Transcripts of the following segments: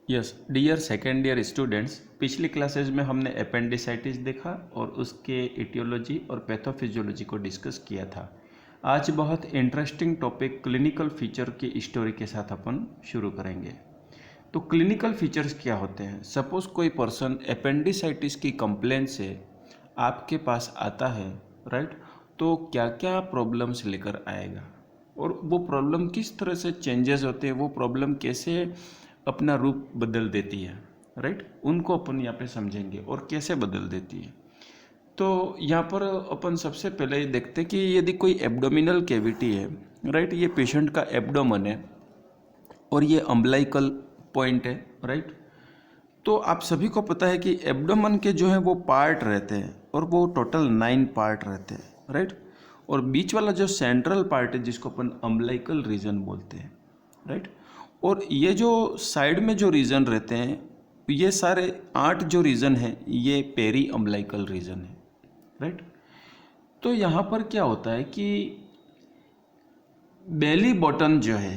Yes dear second year students, पिछली classes में हमने अपेंडिसाइटिस देखा और उसके इटियोलॉजी और पैथोफिजियोलॉजी को डिस्कस किया था। आज बहुत इंटरेस्टिंग टॉपिक क्लिनिकल फीचर की स्टोरी के साथ अपन शुरू करेंगे। तो क्लिनिकल फीचर्स क्या होते हैं? सपोज कोई पर्सन अपेंडिसाइटिस की कंप्लेंट से आपके पास आता है, राइट? तो क्या क्या प्रॉब्लम्स लेकर आएगा और वो प्रॉब्लम किस तरह से चेंजेस होते हैं, वो प्रॉब्लम कैसे अपना रूप बदल देती है, राइट? उनको अपन यहाँ पे समझेंगे और कैसे बदल देती है। तो यहाँ पर अपन सबसे पहले ये देखते हैं कि यदि कोई एब्डोमिनल कैविटी है, राइट, ये पेशेंट का एब्डोमन है और ये अम्बलाइकल पॉइंट है, राइट। तो आप सभी को पता है कि एब्डोमन के जो है वो पार्ट रहते हैं और वो टोटल 9 पार्ट रहते हैं, राइट। और बीच वाला जो सेंट्रल पार्ट है जिसको अपन अम्बलाइकल रीजन बोलते हैं, राइट। और ये जो साइड में जो रीजन रहते हैं, ये सारे 8 जो रीजन है ये पेरी अम्बलाइकल रीजन है, राइट। तो यहाँ पर क्या होता है कि बेली बटन जो है,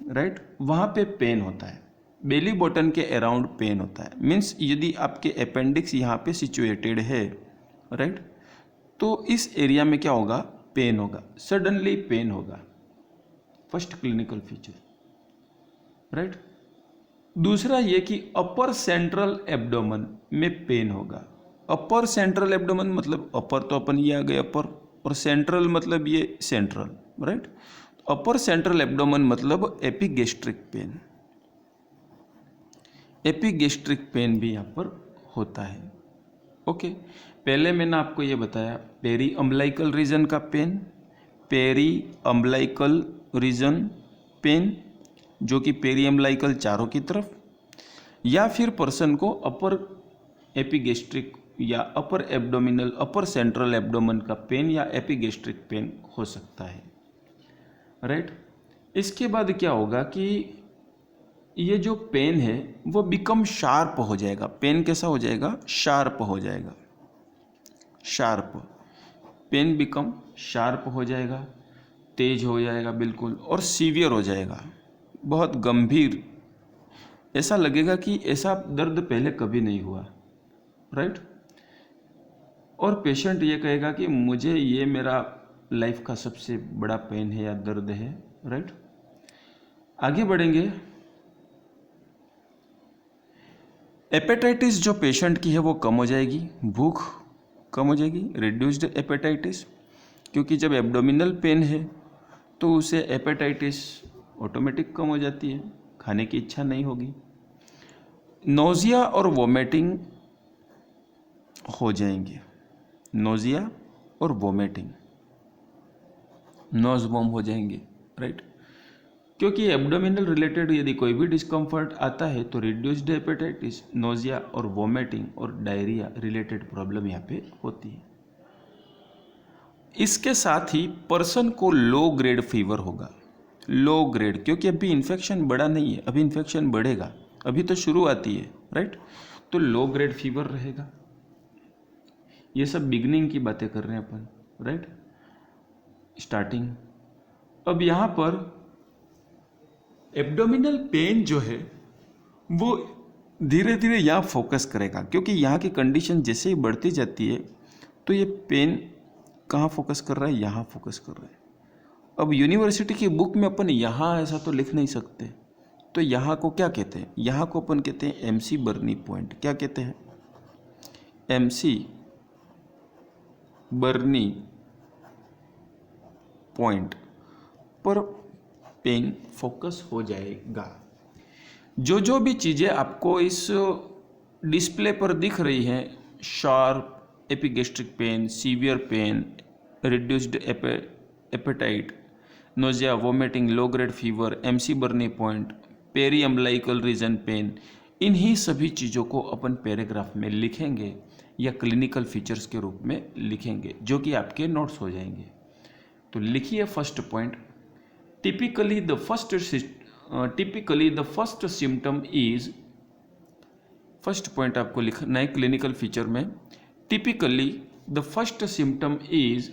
राइट, वहाँ पे पेन होता है। बेली बटन के अराउंड पेन होता है। मीन्स यदि आपके अपेंडिक्स यहाँ पे सिचुएटेड है, राइट, तो इस एरिया में क्या होगा? पेन होगा, सडनली पेन होगा। First clinical feature, right. दूसरा ये कि अपर सेंट्रल एब्डोमन में पेन होगा। अपर सेंट्रल एब्डोमन मतलब अपर तो अपन ये आ गए अपर, और सेंट्रल मतलब ये सेंट्रल, राइट। अपर सेंट्रल एब्डोमन मतलब एपिगेस्ट्रिक पेन। एपिगेस्ट्रिक पेन भी यहाँ पर होता है। ओके, पहले मैंने आपको ये बताया पेरी अम्बलाइकल रीजन का pain, periumbilical region pain जो कि पेरी अम्बलाइकल चारों की तरफ, या फिर पर्सन को अपर एपिगेस्ट्रिक या अपर एब्डोमिनल अपर सेंट्रल एब्डोमन का पेन या एपिगेस्ट्रिक पेन हो सकता है, राइट। इसके बाद क्या होगा कि ये जो पेन है वो बिकम शार्प हो जाएगा। पेन कैसा हो जाएगा? शार्प हो जाएगा। शार्प पेन बिकम शार्प हो जाएगा, तेज हो जाएगा बिल्कुल, और सीवियर हो जाएगा, बहुत गंभीर। ऐसा लगेगा कि ऐसा दर्द पहले कभी नहीं हुआ, राइट। और पेशेंट ये कहेगा कि मुझे ये मेरा लाइफ का सबसे बड़ा पेन है या दर्द है, राइट। आगे बढ़ेंगे। एपेटाइटिस जो पेशेंट की है वो कम हो जाएगी, भूख कम हो जाएगी, रिड्यूस्ड एपेटाइटिस, क्योंकि जब एब्डोमिनल पेन है तो उसे एपेटाइटिस ऑटोमेटिक कम हो जाती है, खाने की इच्छा नहीं होगी। नोजिया और वोमिटिंग हो जाएंगे, नोजिया और वोमिटिंग, नोज वॉम हो जाएंगे, राइट। क्योंकि एब्डोमिनल रिलेटेड यदि कोई भी डिस्कम्फर्ट आता है तो रिड्यूस्ड हेपेटाइटिस, नोजिया और वोमिटिंग और डायरिया रिलेटेड प्रॉब्लम यहाँ पे होती है। इसके साथ ही पर्सन को लो ग्रेड फीवर होगा। लो ग्रेड, क्योंकि अभी इन्फेक्शन बढ़ा नहीं है, अभी इन्फेक्शन बढ़ेगा, अभी तो शुरुआती है, राइट। तो लो ग्रेड फीवर रहेगा। ये सब बिगनिंग की बातें कर रहे हैं अपन, राइट, स्टार्टिंग। अब यहाँ पर एब्डोमिनल पेन जो है वो धीरे धीरे यहाँ फोकस करेगा, क्योंकि यहाँ की कंडीशन जैसे ही बढ़ती जाती है तो ये पेन कहाँ फोकस कर रहा है? यहाँ फोकस कर रहा है। अब यूनिवर्सिटी की बुक में अपन यहाँ ऐसा तो लिख नहीं सकते, तो यहाँ को क्या कहते हैं? यहाँ को अपन कहते हैं एमसी बर्नी पॉइंट। क्या कहते हैं? एमसी बर्नी पॉइंट पर पेन फोकस हो जाएगा। जो जो भी चीज़ें आपको इस डिस्प्ले पर दिख रही हैं, sharp epigastric pain, severe pain, reduced appetite, nausea, vomiting, low grade fever, McBurney point, periumbilical region pain, इन्हीं सभी चीज़ों को अपन पैराग्राफ में लिखेंगे या क्लिनिकल फीचर्स के रूप में लिखेंगे, जो कि आपके नोट्स हो जाएंगे। तो लिखिए first point, typically the first symptom is, first point आपको लिखना है क्लिनिकल फीचर में, typically the first symptom is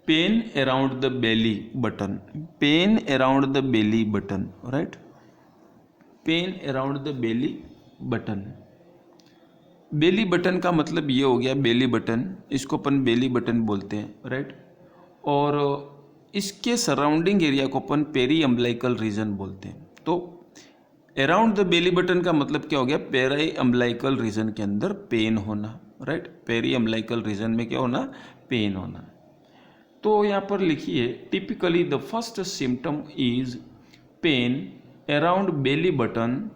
pain around the belly button. Pain around the belly button, right. Pain around the belly button. Belly button का मतलब ये हो गया, belly button, इसको अपन बेली बटन बोलते हैं, राइट। और इसके सराउंडिंग एरिया को अपन पेरी अम्बलाइकल रीजन बोलते हैं। तो अराउंड द बेली बटन का मतलब क्या हो गया, पेरी अम्बलाइकल रीजन के अंदर पेन होना, राइट। पेरी अम्बलाइकल रीजन में क्या होना, पेन होना। तो यहाँ पर लिखिए, typically the first symptom is pain around belly button,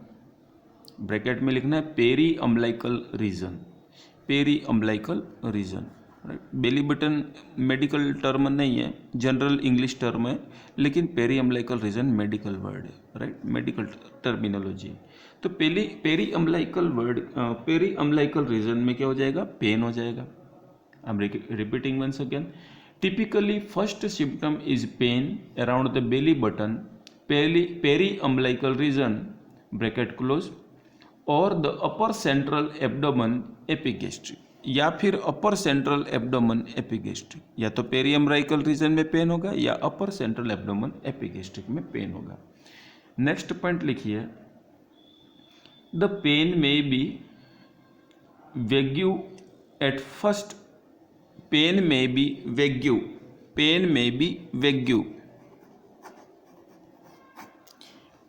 bracket में लिखना है periumbilical region, periumbilical region, right. Belly button medical term नहीं है, जनरल इंग्लिश टर्म है, लेकिन periumbilical region medical word है, राइट, मेडिकल टर्मिनोलॉजी। तो periumbilical word, periumbilical region में क्या हो जाएगा, पेन हो जाएगा। I am repeating once again, typically first symptom is pain around the belly button, periumbilical region, bracket close, और the upper central abdomen epigastric, या फिर upper central abdomen epigastric. या तो पेरी अम्बलाइकल रीजन में pain होगा या upper central abdomen epigastric में pain होगा। नेक्स्ट पॉइंट लिखिए, द पेन में be vague at first, pain में बी वेग्यू, पेन में बी वेग्यू,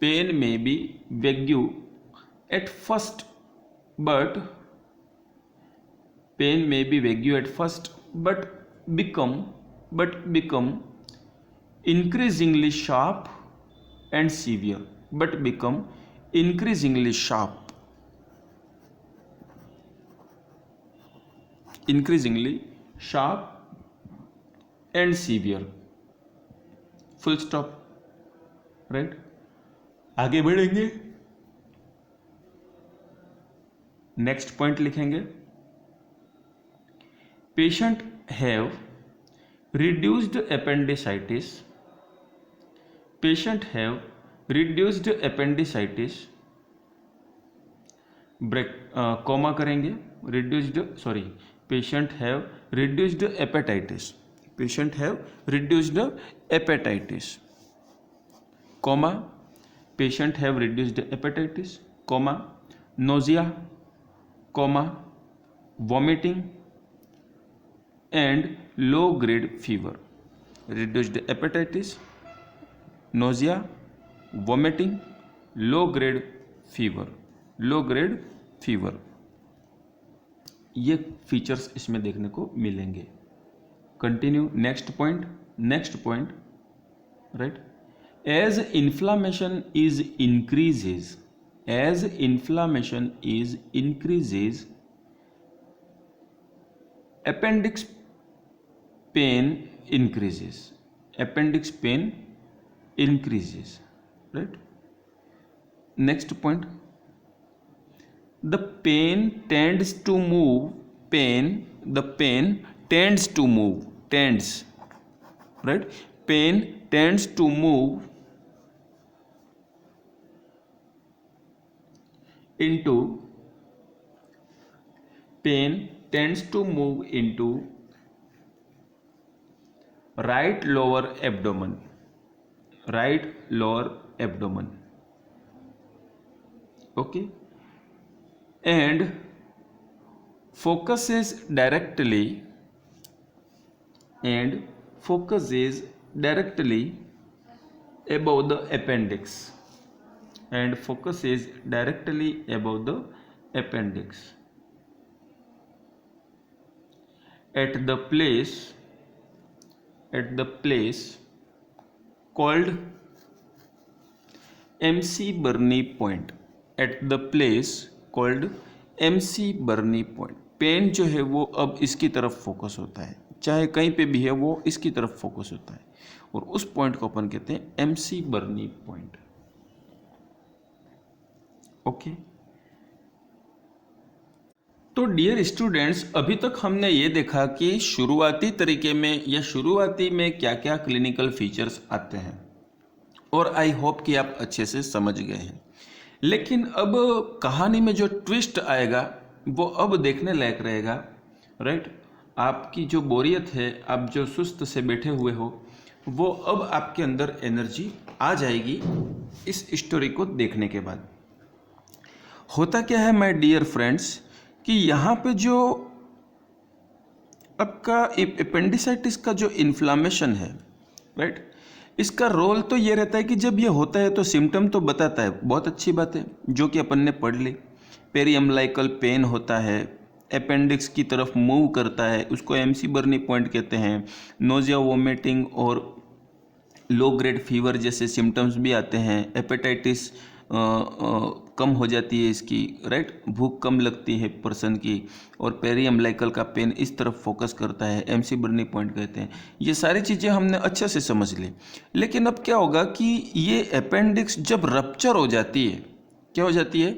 पेन में be vague at first, but pain may be vague at first, but become increasingly sharp and severe, but become increasingly sharp, and severe, full stop, right। आगे बढ़ेंगे, next point लिखेंगे, patient have reduced appendicitis, patient have reduced appendicitis, break comma करेंगे, patient have reduced hepatitis, patient have reduced hepatitis, comma, patient have reduced hepatitis, comma, nausea, comma, vomiting and low grade fever, reduced hepatitis, nausea, vomiting, low grade fever, ये features इसमें देखने को मिलेंगे। Continue, next point, right. As inflammation is increases, as inflammation is increases, appendix pain increases, right। Next point, the pain tends to move, the pain tends to move, right, pain tends to move into right lower abdomen, okay, and focuses directly above the appendix, at the place called MC Burney point, pain जो है वो अब इसकी तरफ focus होता है, चाहे कहीं पे भी है वो इसकी तरफ फोकस होता है, और उस पॉइंट को अपन कहते हैं MC बर्नी पॉइंट, ओके। तो डियर स्टूडेंट्स, अभी तक हमने ये देखा कि शुरुआती तरीके में या शुरुआती में क्या क्या क्लिनिकल फीचर्स आते हैं, और आई होप कि आप अच्छे से समझ गए हैं। लेकिन अब कहानी में जो ट्विस्ट आएगा वो अब देखने लायक रहेगा, राइट। आपकी जो बोरियत है, आप जो सुस्त से बैठे हुए हो, वो अब आपके अंदर एनर्जी आ जाएगी इस स्टोरी को देखने के बाद, होता क्या है माय डियर फ्रेंड्स कि यहाँ पे जो आपका अपेंडिसाइटिस का जो इन्फ्लामेशन है, राइट, इसका रोल तो ये रहता है कि जब ये होता है तो सिम्टम तो बताता है, बहुत अच्छी बात है, जो कि अपन ने पढ़ ली। पेरीअम्बलाइकल पेन होता है, अपेंडिक्स की तरफ मूव करता है, उसको एमसी बर्नी पॉइंट कहते हैं। नोजिया, वोमिटिंग और लो ग्रेड फीवर जैसे सिम्टम्स भी आते हैं। हेपेटाइटिस कम हो जाती है इसकी, राइट, भूख कम लगती है पर्सन की। और पेरीअम्बलाइकल का पेन इस तरफ फोकस करता है, एमसी बर्नी पॉइंट कहते हैं। ये सारी चीज़ें हमने अच्छे से समझ ली। लेकिन अब क्या होगा कि ये अपेंडिक्स जब रप्चर हो जाती है, क्या हो जाती है,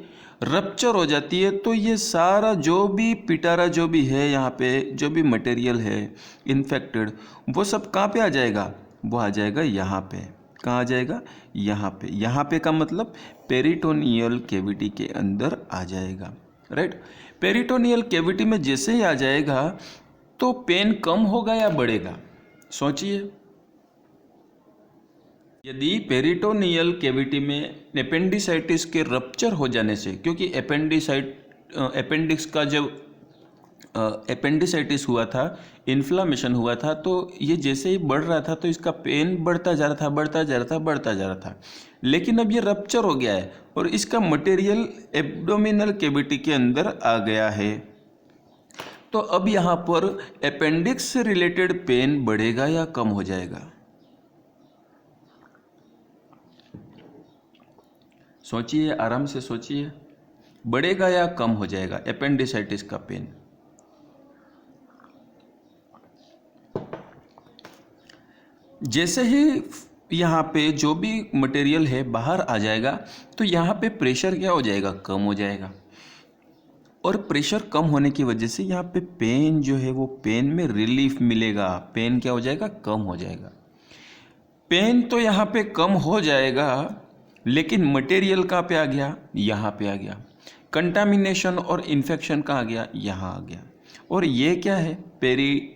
रप्चर हो जाती है, तो ये सारा जो भी पिटारा जो भी है यहाँ पे, जो भी मटेरियल है इन्फेक्टेड, वो सब कहाँ पे आ जाएगा, वो आ जाएगा यहाँ पे। कहाँ आ जाएगा, यहाँ पे। यहाँ पे का मतलब पेरिटोनियल कैविटी के अंदर आ जाएगा, राइट। पेरिटोनियल कैविटी में जैसे ही आ जाएगा तो पेन कम होगा या बढ़ेगा, सोचिए। यदि पेरिटोनियल कैविटी में अपेंडिसाइटिस के रप्चर हो जाने से, क्योंकि अपेंडिक्स का जब अपेंडिसाइटिस हुआ था, इन्फ्लामेशन हुआ था, तो ये जैसे ही बढ़ रहा था तो इसका पेन बढ़ता जा रहा था, बढ़ता जा रहा था, बढ़ता जा रहा था। लेकिन अब ये रप्चर हो गया है और इसका मटेरियल एब्डोमिनल कैविटी के अंदर आ गया है। तो अब यहाँ पर अपेंडिक्स से रिलेटेड पेन बढ़ेगा या कम हो जाएगा, सोचिए, आराम से सोचिए। बढ़ेगा या कम हो जाएगा अपेंडिसाइटिस का पेन? जैसे ही यहाँ पे जो भी मटेरियल है बाहर आ जाएगा तो यहाँ पे प्रेशर क्या हो जाएगा, कम हो जाएगा। और प्रेशर कम होने की वजह से यहाँ पे पेन जो है वो पेन में रिलीफ मिलेगा। पेन क्या हो जाएगा, कम हो जाएगा। पेन तो यहाँ पे कम हो जाएगा, लेकिन मटेरियल कहाँ पे आ गया, यहाँ पे आ गया। कंटामिनेशन और इन्फेक्शन कहाँ आ गया, यहाँ आ गया। और ये क्या है, पेरिटोनियम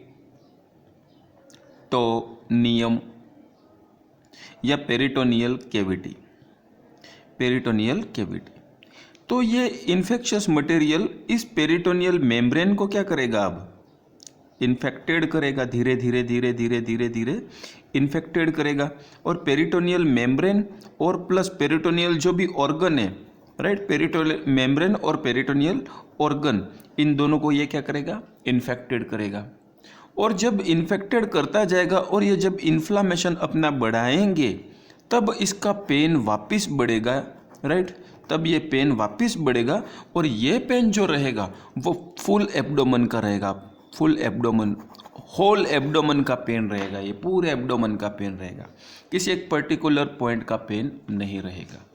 या पेरिटोनियल कैविटी, पेरिटोनियल कैविटी। तो ये इन्फेक्शियस मटेरियल इस पेरिटोनियल मेम्ब्रेन को क्या करेगा, अब इन्फेक्टेड करेगा, धीरे धीरे धीरे धीरे धीरे धीरे इन्फेक्टेड करेगा। और पेरिटोनियल मेम्ब्रेन और प्लस पेरिटोनियल जो भी ऑर्गन है, राइट, पेरिटोनियल मेम्ब्रेन और पेरिटोनियल ऑर्गन, इन दोनों को ये क्या करेगा, इन्फेक्टेड करेगा। और जब इन्फेक्टेड करता जाएगा और ये जब इन्फ्लामेशन अपना बढ़ाएंगे तब इसका पेन वापस बढ़ेगा, राइट, तब ये पेन वापस बढ़ेगा। और ये पेन जो रहेगा वो फुल एब्डोमन का रहेगा, फुल एब्डोमन, होल एब्डोमन का पेन रहेगा, ये पूरे एब्डोमन का पेन रहेगा, किसी एक पर्टिकुलर पॉइंट का पेन नहीं रहेगा।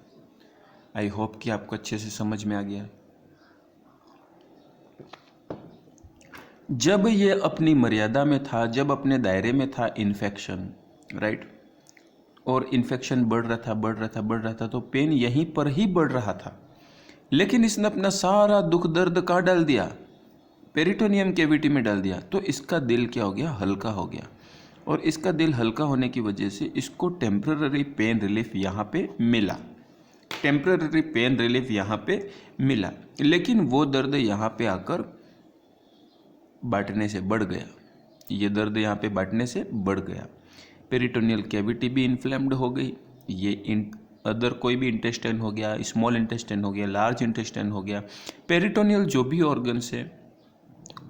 आई होप कि आपको अच्छे से समझ में आ गया। जब ये अपनी मर्यादा में था, जब अपने दायरे में था इन्फेक्शन, राइट, और इन्फेक्शन बढ़ रहा था, बढ़ रहा था, बढ़ रहा था, तो पेन यहीं पर ही बढ़ रहा था। लेकिन इसने अपना सारा दुख दर्द कहाँ डाल दिया, पेरिटोनियम कैविटी में डाल दिया। तो इसका दिल क्या हो गया, हल्का हो गया। और इसका दिल हल्का होने की वजह से इसको टेम्पररी पेन रिलीफ यहाँ पे मिला, टेम्पररी पेन रिलीफ यहाँ पे मिला। लेकिन वो दर्द यहाँ पे आकर बांटने से बढ़ गया, ये दर्द यहाँ पे बांटने से बढ़ गया। पेरिटोनियल कैविटी भी इन्फ्लेम्ड हो गई, ये अदर कोई भी इंटेस्टाइन हो गया, स्मॉल इंटेस्टाइन हो गया, लार्ज इंटेस्टाइन हो गया, पेरिटोनियल जो भी ऑर्गन्स है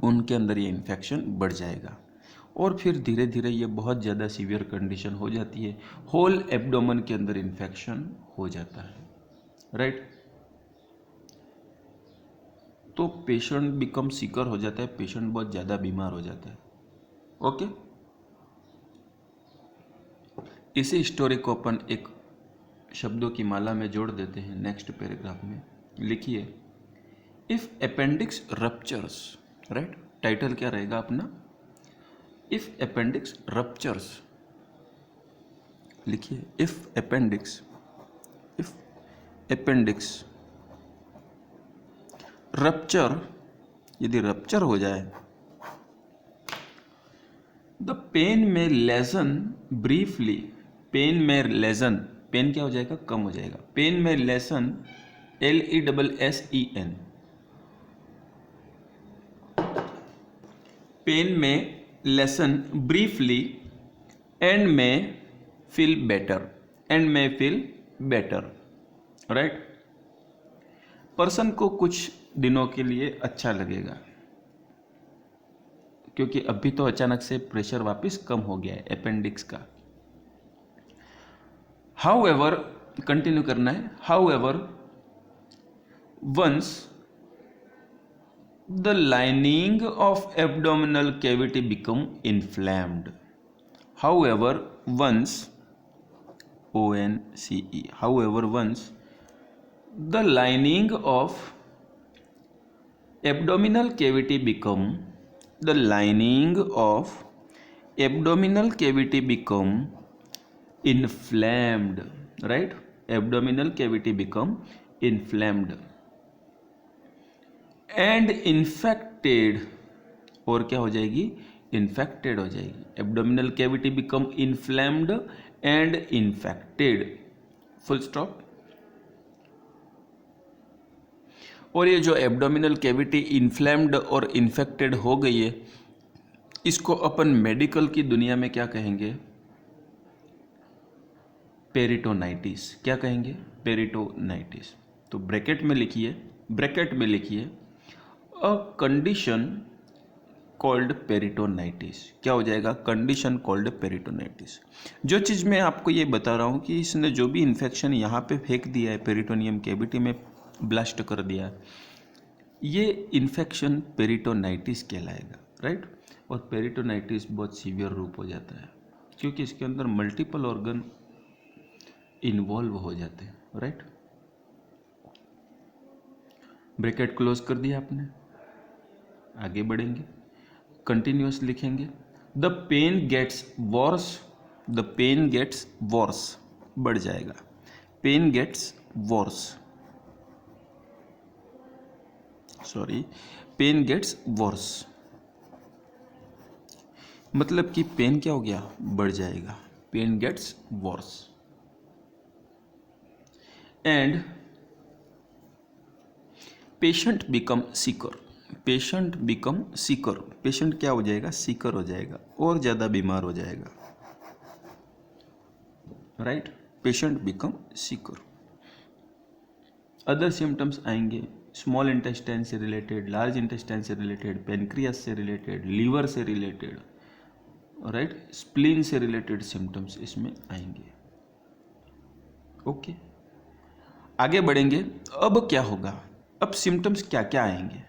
उनके अंदर ये इन्फेक्शन बढ़ जाएगा। और फिर धीरे धीरे ये बहुत ज़्यादा सीवियर कंडीशन हो जाती है, होल एब्डोमन के अंदर इन्फेक्शन हो जाता है, राइट। तो पेशेंट बिकम सिकर हो जाता है, पेशेंट बहुत ज़्यादा बीमार हो जाता है। ओके, इसी स्टोरी को अपन एक शब्दों की माला में जोड़ देते हैं। नेक्स्ट पैराग्राफ में लिखिए, if appendix ruptures, right, title क्या रहेगा अपना, इफ अपेंडिक्स रप्चर्स। लिखिए, इफ अपेंडिक्स रप्चर, यदि रप्चर हो जाए, द पेन में लेसन ब्रीफली, पेन में लेसन, पेन क्या हो जाएगा, कम हो जाएगा, पेन में लेसन LESSEN। पेन में लेसन ब्रीफली एंड में फील बेटर, एंड में फील बेटर, राइट। पर्सन को कुछ दिनों के लिए अच्छा लगेगा, क्योंकि अभी तो अचानक से प्रेशर वापस कम हो गया है अपेंडिक्स का। हाउएवर, कंटिन्यू करना है, however once the lining of abdominal cavity become inflamed. However once, ONCE, however once the lining of abdominal cavity become, the lining of abdominal cavity become inflamed, right, abdominal cavity become inflamed and infected, और क्या हो जाएगी, infected हो जाएगी। Abdominal cavity become inflamed and infected, full stop. और ये जो abdominal cavity inflamed और इन्फेक्टेड हो गई है, इसको अपन मेडिकल की दुनिया में क्या कहेंगे, पेरिटोनाइटिस। क्या कहेंगे, पेरिटोनाइटिस। तो ब्रैकेट में लिखिए, ब्रैकेट में लिखिए अ कंडीशन कॉल्ड पेरिटोनाइटिस। क्या हो जाएगा, कंडीशन कॉल्ड पेरिटोनाइटिस। जो चीज़ मैं आपको ये बता रहा हूँ कि इसने जो भी इन्फेक्शन यहाँ पे फेंक दिया है, पेरिटोनियम कैविटी में ब्लास्ट कर दिया, ये इन्फेक्शन पेरिटोनाइटिस कहलाएगा, राइट। और पेरिटोनाइटिस बहुत सीवियर रूप हो जाता है, क्योंकि इसके अंदर मल्टीपल ऑर्गन इन्वॉल्व हो जाते हैं, राइट। ब्रैकेट क्लोज कर दिया आपने, आगे बढ़ेंगे, कंटिन्यूअस लिखेंगे। The pain gets worse, the pain gets worse, बढ़ जाएगा, pain gets worse, sorry, pain gets worse, मतलब कि पेन क्या हो गया, बढ़ जाएगा, pain gets worse. And patient become sicker, patient become sicker, patient क्या हो जाएगा, सीकर हो जाएगा, और ज़्यादा बीमार हो जाएगा, right. Patient become Sikar. Other symptoms आएंगे, स्मॉल इंटेस्टाइन से रिलेटेड, लार्ज इंटेस्टाइन से रिलेटेड, पेनक्रियास से रिलेटेड, लीवर से रिलेटेड, राइट, स्प्लीन से रिलेटेड सिम्टम्स इसमें आएंगे। ओके, आगे बढ़ेंगे। अब क्या होगा, अब सिम्टम्स क्या क्या आएंगे,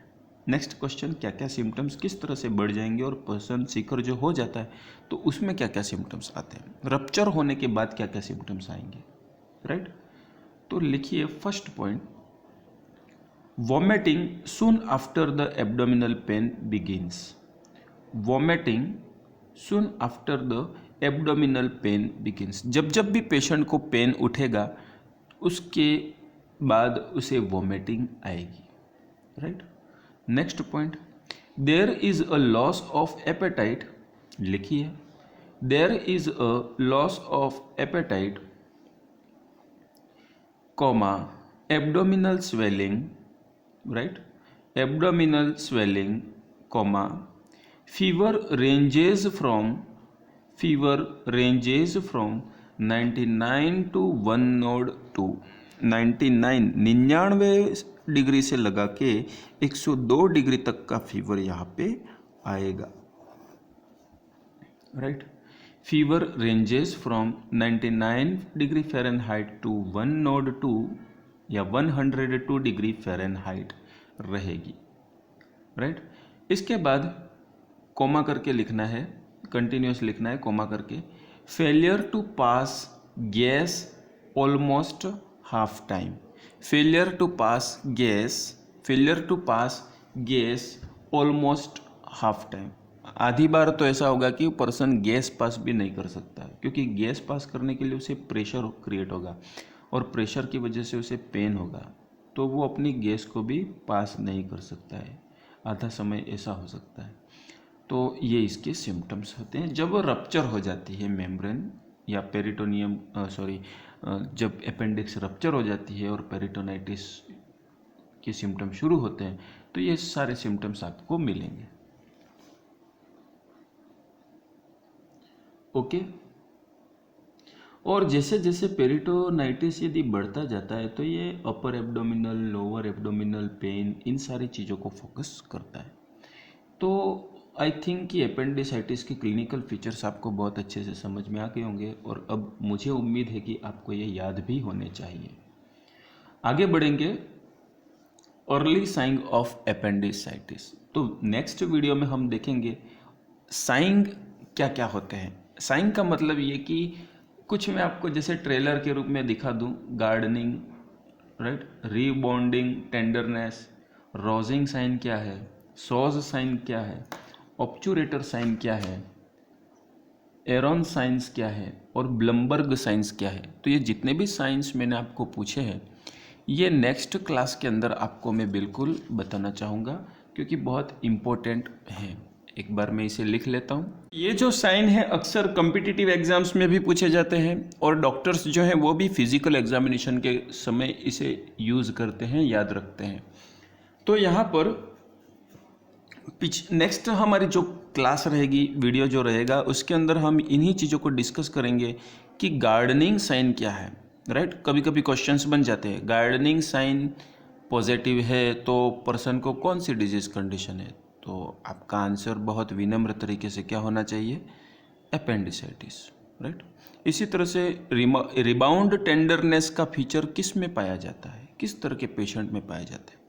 नेक्स्ट क्वेश्चन, क्या क्या सिम्टम्स किस तरह से बढ़ जाएंगे, और पर्सन सीकर जो हो जाता है तो उसमें क्या क्या सिम्टम्स आते हैं, रप्चर होने के बाद क्या क्या सिम्टम्स आएंगे, राइट। तो लिखिए first point, vomiting soon after the abdominal pain begins, vomiting soon after the abdominal pain begins, जब जब भी पेशेंट को पेन उठेगा उसके बाद उसे वॉमिटिंग आएगी, right. Next point, there is a loss of appetite, लिखिए, there is a loss of appetite, comma, abdominal swelling, right, abdominal swelling, comma, fever ranges from 99 to 102, 99 degree से लगा के 102 डिग्री तक का फीवर यहाँ पे आएगा, right. Fever ranges from 99 degree Fahrenheit to 102 या 102 डिग्री फ़ारेनहाइट रहेगी, राइट। इसके बाद कोमा करके लिखना है, कंटिन्यूस लिखना है कोमा करके, failure to pass gas almost half time, failure to pass gas, failure to pass gas almost half time, आधी बार तो ऐसा होगा कि पर्सन गैस पास भी नहीं कर सकता है, क्योंकि गैस पास करने के लिए उसे प्रेशर क्रिएट होगा, और प्रेशर की वजह से उसे पेन होगा, तो वो अपनी गैस को भी पास नहीं कर सकता है, आधा समय ऐसा हो सकता है। तो ये इसके सिम्टम्स होते हैं जब रप्चर हो जाती है मेम्ब्रेन या पेरिटोनियम, जब अपेंडिक्स रप्चर हो जाती है और पेरिटोनाइटिस के सिम्टम शुरू होते हैं तो ये सारे सिम्टम्स आपको मिलेंगे। ओके। और जैसे जैसे पेरिटोनाइटिस यदि बढ़ता जाता है तो ये अपर एब्डोमिनल, लोअर एब्डोमिनल पेन, इन सारी चीज़ों को फोकस करता है। तो आई थिंक कि एपेंडिसाइटिस के क्लिनिकल फीचर्स आपको बहुत अच्छे से समझ में आ गए होंगे और अब मुझे उम्मीद है कि आपको ये याद भी होने चाहिए। आगे बढ़ेंगे अर्ली साइन ऑफ एपेंडिसाइटिस। तो नेक्स्ट वीडियो में हम देखेंगे साइन क्या क्या होते हैं। साइन का मतलब ये कि कुछ मैं आपको जैसे ट्रेलर के रूप में दिखा दूं, guarding, right, rebounding, tenderness, Rovsing sign क्या है, सॉज साइन क्या है, ऑब्चुरेटर साइन क्या है, एरॉन साइंस क्या है और ब्लमबर्ग साइंस क्या है। तो ये जितने भी साइंस मैंने आपको पूछे हैं ये नेक्स्ट क्लास के अंदर आपको मैं बिल्कुल बताना चाहूँगा क्योंकि बहुत इम्पोर्टेंट है। एक बार मैं इसे लिख लेता हूँ। ये जो साइन है अक्सर कॉम्पिटिटिव एग्जाम्स में भी पूछे जाते हैं और डॉक्टर्स जो हैं वो भी फिजिकल एग्जामिनेशन के समय इसे यूज़ करते हैं, याद रखते हैं। तो यहाँ पर नेक्स्ट हमारी जो क्लास रहेगी, वीडियो जो रहेगा, उसके अंदर हम इन्हीं चीज़ों को डिस्कस करेंगे कि गार्डनिंग साइन क्या है, राइट। कभी कभी क्वेश्चंस बन जाते हैं, गार्डनिंग साइन पॉजिटिव है तो पर्सन को कौन सी डिजीज़ कंडीशन है, तो आपका आंसर बहुत विनम्र तरीके से क्या होना चाहिए, एपेंडिसाइटिस, राइट। इसी तरह से रिबाउंड टेंडरनेस का फीचर किस में पाया जाता है, किस तरह के पेशेंट में पाया जाता है,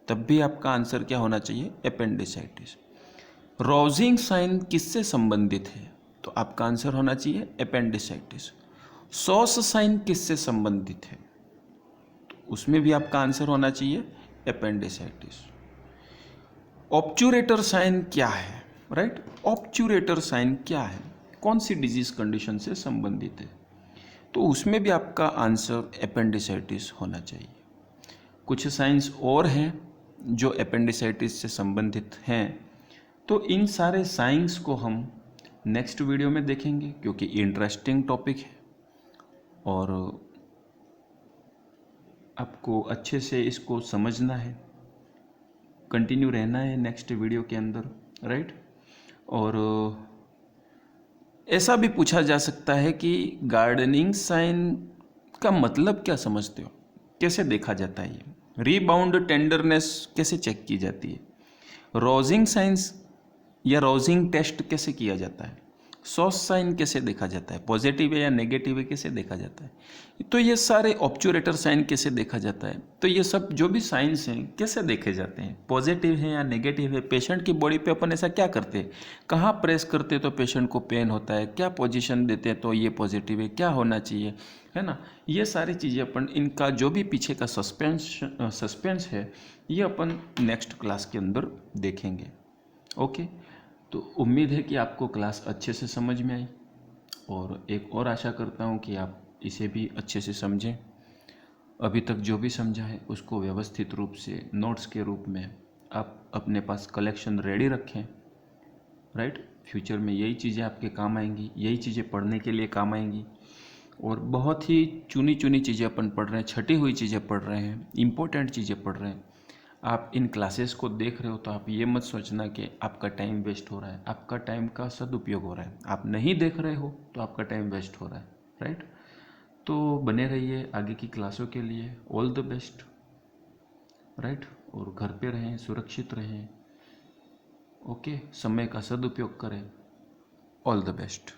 तब भी आपका आंसर क्या होना चाहिए, एपेंडिसाइटिस। रोजिंग साइन किससे संबंधित है, तो आपका आंसर होना चाहिए एपेंडिसाइटिस। सॉस साइन किससे संबंधित है, तो उसमें भी आपका आंसर होना चाहिए एपेंडिसाइटिस। ऑब्चुरेटर साइन क्या है, राइट, ऑब्चुरेटर साइन क्या है, कौन सी डिजीज कंडीशन से संबंधित है, तो उसमें भी आपका आंसर एपेंडिसाइटिस होना चाहिए। कुछ साइंस और हैं जो एपेंडिसाइटिस से संबंधित हैं, तो इन सारे साइंस को हम नेक्स्ट वीडियो में देखेंगे क्योंकि इंटरेस्टिंग टॉपिक है और आपको अच्छे से इसको समझना है, कंटिन्यू रहना है नेक्स्ट वीडियो के अंदर, राइट। और ऐसा भी पूछा जा सकता है कि गार्डनिंग साइन का मतलब क्या समझते हो, कैसे देखा जाता है, ये रीबाउंड टेंडरनेस कैसे चेक की जाती है, रोजिंग साइंस या रोजिंग टेस्ट कैसे किया जाता है, सॉस साइन कैसे देखा जाता है, पॉजिटिव है या नेगेटिव है कैसे देखा जाता है, तो ये सारे ऑब्चुरेटर साइन कैसे देखा जाता है, तो ये सब जो भी साइंस हैं कैसे देखे जाते हैं, पॉजिटिव है या नेगेटिव है, पेशेंट की बॉडी पे अपन ऐसा क्या करते हैं, कहाँ प्रेस करते तो पेशेंट को पेन होता है, क्या पोजीशन देते हैं तो ये पॉजिटिव है, क्या होना चाहिए, है ना। ये सारी चीज़ें अपन, इनका जो भी पीछे का सस्पेंस है ये अपन नेक्स्ट क्लास के अंदर देखेंगे। ओके, तो उम्मीद है कि आपको क्लास अच्छे से समझ में आई और एक और आशा करता हूँ कि आप इसे भी अच्छे से समझें। अभी तक जो भी समझा है उसको व्यवस्थित रूप से नोट्स के रूप में आप अपने पास कलेक्शन रेडी रखें, राइट। फ्यूचर में यही चीज़ें आपके काम आएंगी, यही चीज़ें पढ़ने के लिए काम आएंगी और बहुत ही चुनी चुनी चीज़ें अपन पढ़ रहे हैं, छटी हुई चीज़ें पढ़ रहे हैं, इम्पोर्टेंट चीज़ें पढ़ रहे हैं। आप इन क्लासेस को देख रहे हो तो आप ये मत सोचना कि आपका टाइम वेस्ट हो रहा है, आपका टाइम का सदुपयोग हो रहा है। आप नहीं देख रहे हो तो आपका टाइम वेस्ट हो रहा है, राइट। तो बने रहिए आगे की क्लासों के लिए। All the best, right. और घर पे रहें, सुरक्षित रहें, ओके, समय का सदुपयोग करें। All the best.